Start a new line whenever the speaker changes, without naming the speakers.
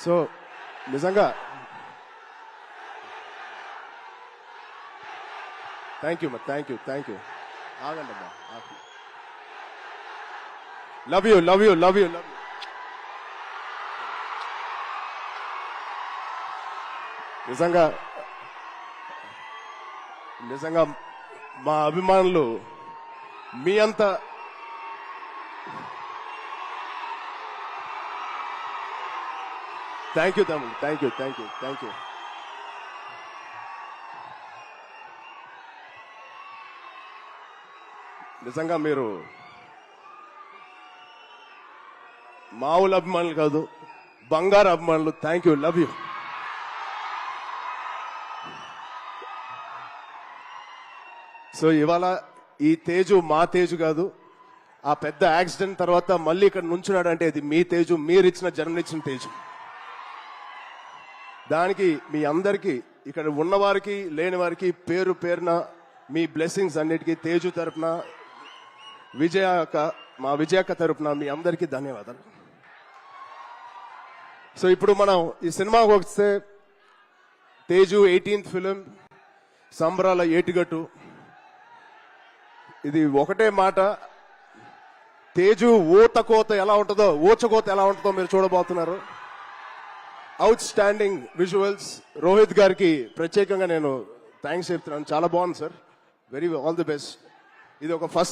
So నిజంగా thank you ఆగండి అమ్మా. లవ్ యూ నిజంగా మా అభిమానులు మీ అంత థ్యాంక్ యూ తమ్ముడు, థ్యాంక్ యూ. నిజంగా మీరు మామూలు అభిమానులు కాదు, బంగారు అభిమానులు. Thank you, love you. So ఇవాళ ఈ తేజు మా తేజు కాదు, ఆ పెద్ద యాక్సిడెంట్ తర్వాత మళ్ళీ ఇక్కడ నుంచున్నాడు అంటే ఇది మీ తేజు, మీరిచ్చిన జన్మనిచ్చిన తేజు. దానికి మీ అందరికీ, ఇక్కడ ఉన్నవారికి లేని వారికి పేరు పేరున మీ బ్లెస్సింగ్స్ అన్నిటికీ తేజు తరపున, మా విజయక్క తరపున మీ అందరికీ ధన్యవాదాలు. సో ఇప్పుడు మనం ఈ సినిమాకి వస్తే, తేజు 18th ఫిలిం, సంబరాల ఏటిగట్టు. ఇది ఒకటే మాట, తేజు ఊచకోత ఎలా ఉంటుందో మీరు చూడబోతున్నారు. Out standing visuals. రోహిత్ గారికి ప్రత్యేకంగా నేను థ్యాంక్స్ చెప్తున్నాను. చాలా బాగుంది సార్, ఆల్ ది బెస్ట్. ఇది ఒక ఫస్ట్